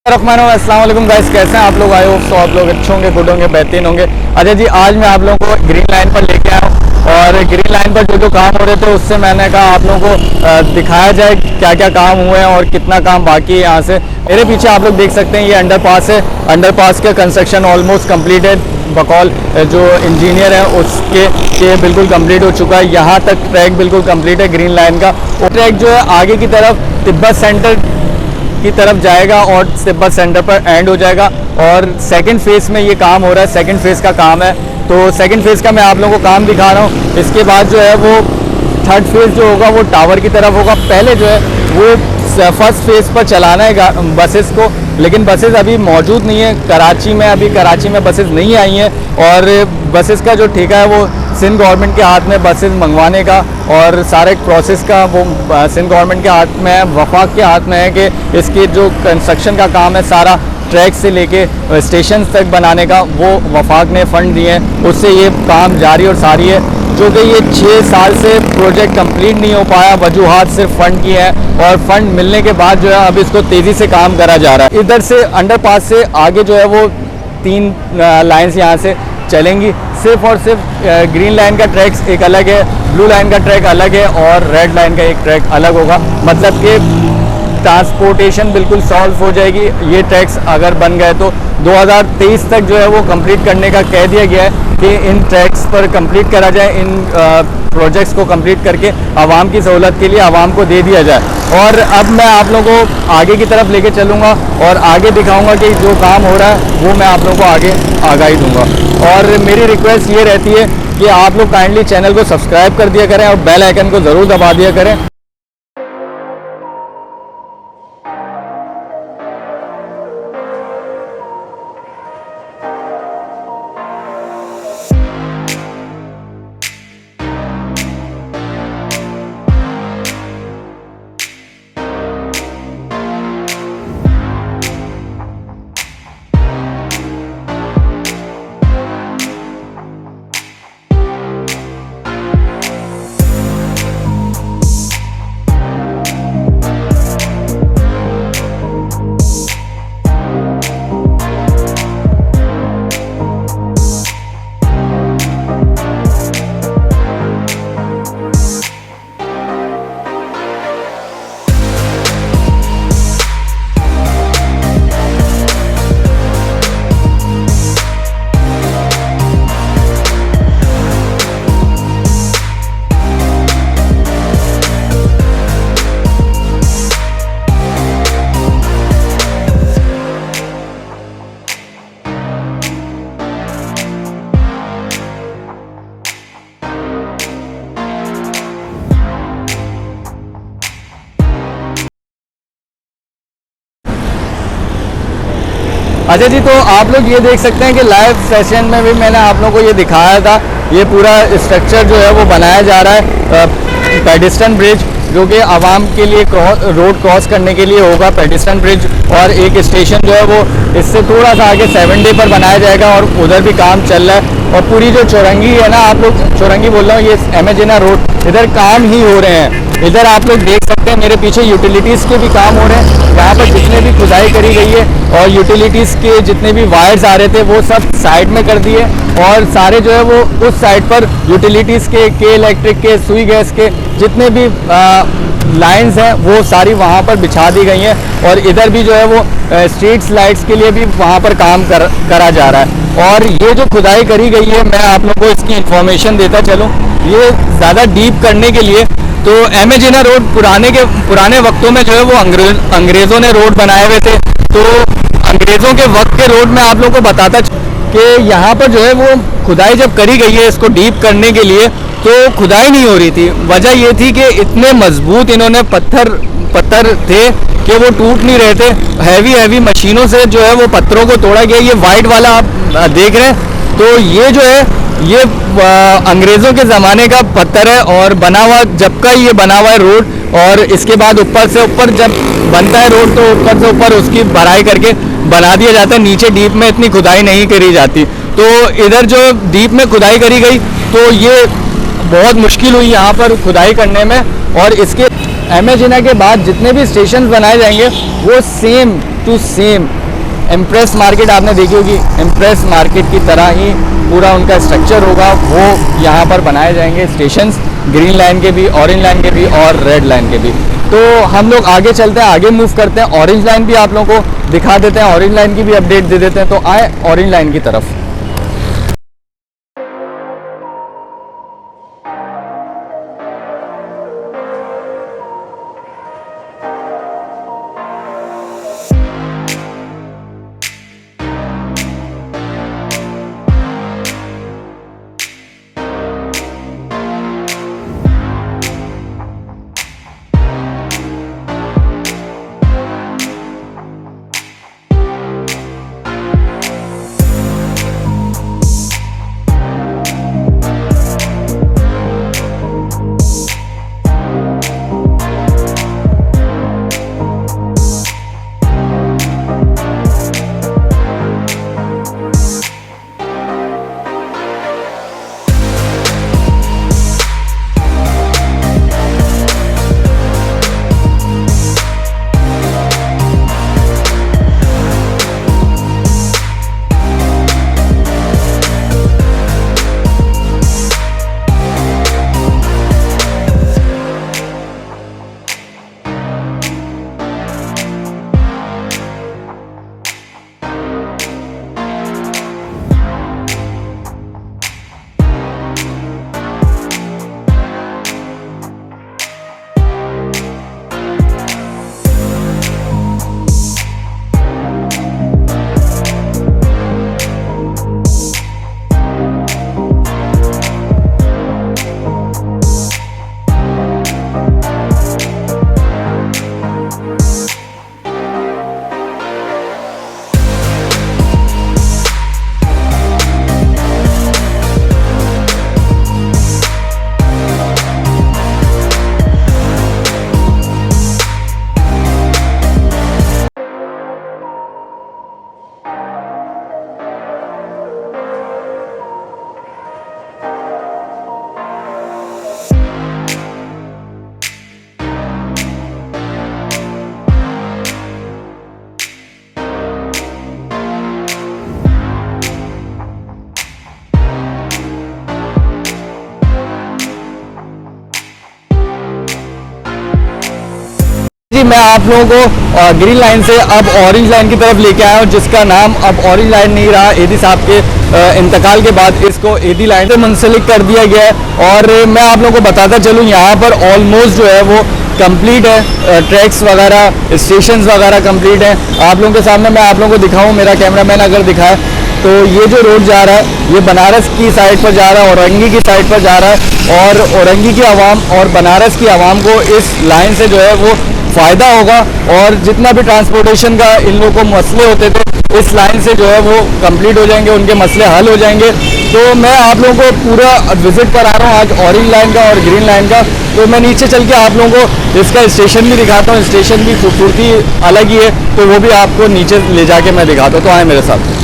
अस्सलाम वालेकुम गाइस, कैसे हैं आप लोग? आए हो तो आप लोग अच्छे होंगे, गुड होंगे, बेहतरीन होंगे। अच्छा जी, आज मैं आप लोगों को ग्रीन लाइन पर लेके आया हूँ और ग्रीन लाइन पर जो काम हो रहे थे उससे मैंने कहा आप लोगों को दिखाया जाए क्या क्या काम हुए हैं और कितना काम बाकी है। यहाँ से मेरे पीछे आप लोग देख सकते हैं ये अंडरपास है। अंडरपास का कंस्ट्रक्शन ऑलमोस्ट कम्प्लीटेड, बकौल जो इंजीनियर है उसके बिल्कुल कंप्लीट हो चुका है। यहाँ तक ट्रैक बिल्कुल कंप्लीट है ग्रीन लाइन का। वो ट्रैक जो है आगे की तरफ तिब्बत सेंटर की तरफ जाएगा और तिब्बत सेंटर पर एंड हो जाएगा। और सेकंड फेज़ में ये काम हो रहा है, सेकंड फेज़ का काम है। तो सेकंड फेज़ का मैं आप लोगों को काम दिखा रहा हूँ। इसके बाद जो है वो थर्ड फेज़ जो होगा वो टावर की तरफ होगा। पहले जो है वो फर्स्ट फेज़ पर चलाना है बसेस को, लेकिन बसेस अभी मौजूद नहीं है कराची में। अभी कराची में बसेस नहीं आई हैं और बसेस का जो ठेका है वो सिंध गवर्नमेंट के हाथ में बसेस मंगवाने का और सारे प्रोसेस का वो सिंध गवर्नमेंट के हाथ में है, वफाक के हाथ में है कि इसकी जो कंस्ट्रक्शन का काम है सारा ट्रैक से लेके स्टेशन तक बनाने का वो वफाक ने फ़ंड दिए हैं, उससे ये काम जारी और सारी है। जो कि ये 6 साल से प्रोजेक्ट कंप्लीट नहीं हो पाया, वजूहात सिर्फ फ़ंड की है और फंड मिलने के बाद जो है अब इसको तेज़ी से काम करा जा रहा है। इधर से अंडरपास से आगे जो है वो 3 लाइन्स यहाँ से चलेंगी। सिर्फ और सिर्फ ग्रीन लाइन का ट्रैक एक अलग है, ब्लू लाइन का ट्रैक अलग है और रेड लाइन का एक ट्रैक अलग होगा। मतलब कि ट्रांसपोर्टेशन बिल्कुल सॉल्व हो जाएगी। ये ट्रैक्स अगर बन गए तो 2023 तक जो है वो कंप्लीट करने का कह दिया गया है कि इन ट्रैक्स पर कंप्लीट करा जाए। इन प्रोजेक्ट्स को कंप्लीट करके आवाम की सहूलत के लिए आवाम को दे दिया जाए। और अब मैं आप लोगों को आगे की तरफ लेके चलूँगा और आगे दिखाऊंगा कि जो काम हो रहा है वो मैं आप लोगों को आगे आगाही दूंगा। और मेरी रिक्वेस्ट ये रहती है कि आप लोग काइंडली चैनल को सब्सक्राइब कर दिया करें और बेल आइकन को ज़रूर दबा दिया करें। अच्छा जी, तो आप लोग ये देख सकते हैं कि लाइव सेशन में भी मैंने आप लोगों को ये दिखाया था। ये पूरा स्ट्रक्चर जो है वो बनाया जा रहा है पेडिस्ट्रियन ब्रिज, जो कि आवाम के लिए रोड क्रॉस करने के लिए होगा पेडिस्ट्रियन ब्रिज। और एक स्टेशन जो है वो इससे थोड़ा सा आगे 7 डे पर बनाया जाएगा और उधर भी काम चल रहा है। और पूरी जो चौरंगी है ना, आप लोग चौरंगी बोल रहा हूँ, ये एमेजिना रोड, इधर काम ही हो रहे हैं। इधर आप लोग देख सकते हैं मेरे पीछे यूटिलिटीज़ के भी काम हो रहे हैं। यहाँ पर जितने भी खुदाई करी गई है और यूटिलिटीज़ के जितने भी वायर्स आ रहे थे वो सब साइड में कर दिए और सारे जो है वो उस साइड पर यूटिलिटीज़ के इलेक्ट्रिक के, सुई गैस के जितने भी लाइंस हैं वो सारी वहाँ पर बिछा दी गई हैं। और इधर भी जो है वो स्ट्रीट्स लाइट्स के लिए भी वहाँ पर काम करा जा रहा है। और ये जो खुदाई करी गई है, मैं आप लोगों को इसकी इन्फॉर्मेशन देता चलूँ। ये ज़्यादा डीप करने के लिए तो एमेजिना रोड पुराने वक्तों में जो है वो अंग्रेज़ों ने रोड बनाए हुए थे। तो अंग्रेज़ों के वक्त के रोड में आप लोगों को बताता कि यहाँ पर जो है वो खुदाई जब करी गई है इसको डीप करने के लिए, तो खुदाई नहीं हो रही थी। वजह ये थी कि इतने मजबूत इन्होंने पत्थर थे कि वो टूट नहीं रहे थे। हैवी मशीनों से जो है वो पत्थरों को तोड़ा गया। ये वाइट वाला आप देख रहे हैं, तो ये जो है ये अंग्रेज़ों के ज़माने का पत्थर है और बना हुआ जब का ये बना हुआ है रोड। और इसके बाद ऊपर से ऊपर जब बनता है रोड तो ऊपर से ऊपर उसकी भराई करके बना दिया जाता है। नीचे डीप में इतनी खुदाई नहीं करी जाती। तो इधर जो डीप में खुदाई करी गई तो ये बहुत मुश्किल हुई यहाँ पर खुदाई करने में। और इसके एमेजिना के बाद जितने भी स्टेशन बनाए जाएंगे वो same to same Empress Market आपने देखी होगी, इम्प्रेस मार्केट की तरह ही पूरा उनका स्ट्रक्चर होगा। वो यहाँ पर बनाए जाएंगे स्टेशंस, ग्रीन लाइन के भी, ऑरेंज लाइन के भी और रेड लाइन के भी। तो हम लोग आगे चलते हैं, आगे मूव करते हैं, ऑरेंज लाइन भी आप लोगों को दिखा देते हैं, ऑरेंज लाइन की भी अपडेट दे देते हैं। तो आए ऑरेंज लाइन की तरफ। जी मैं आप लोगों को ग्रीन लाइन से अब ऑरेंज लाइन की तरफ लेके आया हूँ, जिसका नाम अब ऑरेंज लाइन नहीं रहा। एडी साहब के इंतकाल के बाद इसको एडी लाइन से मुंसलिक कर दिया गया है। और मैं आप लोगों को बताता चलूँ, यहाँ पर ऑलमोस्ट जो है वो कंप्लीट है, ट्रैक्स वगैरह, स्टेशंस वगैरह कंप्लीट हैं। आप लोगों के सामने मैं आप लोगों को दिखाऊँ, मेरा कैमरामैन अगर दिखाए तो ये जो रोड जा रहा है ये बनारस की साइड पर जा रहा है, औरंगी की साइड पर जा रहा है। और औरंगी की आवाम और बनारस की आवाम को इस लाइन से जो है वो फ़ायदा होगा। और जितना भी ट्रांसपोर्टेशन का इन लोगों को मसले होते थे, इस लाइन से जो है वो कंप्लीट हो जाएंगे, उनके मसले हल हो जाएंगे। तो मैं आप लोगों को पूरा विजिट करा रहा हूँ आज ऑरेंज लाइन का और ग्रीन लाइन का। तो मैं नीचे चल के आप लोगों को इसका स्टेशन भी दिखाता हूँ। स्टेशन की खूबसूरती अलग ही है, तो वो भी आपको नीचे ले जाके मैं दिखाता हूँ। तो आए मेरे साथ।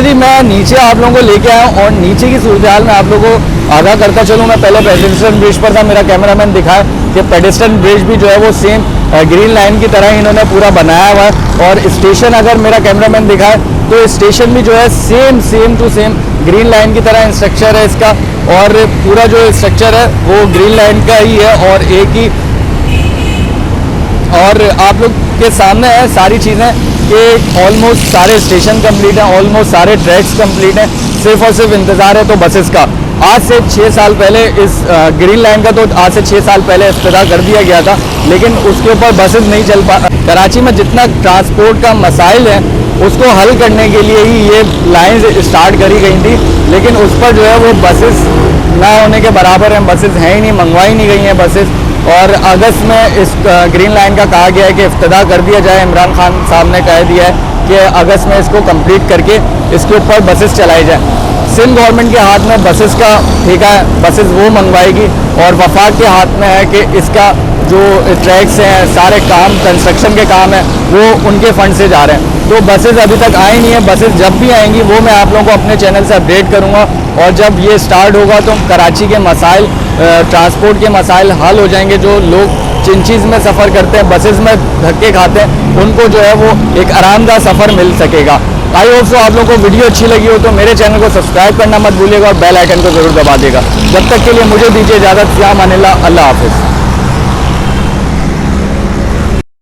जी मैं नीचे आप लोगों को लेके आया हूँ और नीचे की सूरत हाल में आप लोगों को आगाह करता चलूँ। मैं पहले पेडेस्ट्रियन ब्रिज पर था, मेरा कैमरामैन दिखाया कि पेडेस्ट्रियन ब्रिज भी जो है वो सेम ग्रीन लाइन की तरह इन्होंने पूरा बनाया हुआ है। और स्टेशन अगर मेरा कैमरामैन दिखाए तो स्टेशन भी जो है same to same green line की तरह स्ट्रक्चर है इसका, और पूरा जो स्ट्रक्चर है वो ग्रीन लाइन का ही है। और एक ही और आप लोग के सामने है सारी चीज़ें कि ऑलमोस्ट सारे स्टेशन कंप्लीट हैं, ऑलमोस्ट सारे ट्रैक्स कंप्लीट हैं, सिर्फ और सिर्फ इंतज़ार है तो बसेस का। आज से 6 साल पहले इस ग्रीन लाइन का तो आज से 6 साल पहले इफ्तिताह कर दिया गया था, लेकिन उसके ऊपर बसेस नहीं चल पा। कराची में जितना ट्रांसपोर्ट का मसाइल है उसको हल करने के लिए ही ये लाइंस स्टार्ट करी गई थी, लेकिन उस पर जो है वो बसेस ना होने के बराबर हैं, बसेस हैं ही नहीं, मंगवाई नहीं गई हैं बसेस। और अगस्त में इस ग्रीन लाइन का कहा गया है कि इफ्तिताह कर दिया जाए। इमरान खान साहब ने कह दिया है कि अगस्त में इसको कंप्लीट करके इसके ऊपर बसेस चलाई जाए। सिंध गवर्नमेंट के हाथ में बसेस का ठेका है, बसेस वो मंगवाएगी, और वफाक के हाथ में है कि इसका जो ट्रैक्स हैं, सारे काम कंस्ट्रक्शन के काम हैं वो उनके फंड से जा रहे हैं। तो बसेस अभी तक आई नहीं है, बसेस जब भी आएंगी वो मैं आप लोगों को अपने चैनल से अपडेट करूंगा। और जब ये स्टार्ट होगा तो कराची के मसाइल, ट्रांसपोर्ट के मसाइल हल हो जाएंगे। जो लोग जिन चीज़ में सफ़र करते हैं, बसेस में धक्के खाते हैं, उनको जो है वो एक आरामदायक सफ़र मिल सकेगा। आई होप सो आप लोगों को वीडियो अच्छी लगी हो तो मेरे चैनल को सब्सक्राइब करना मत भूलिएगा और बेल आइकन को ज़रूर दबा देगा। जब तक के लिए मुझे दीजिए इजाज़त। फ़ी अमान अल्लाह, अल्लाह हाफ़िज़।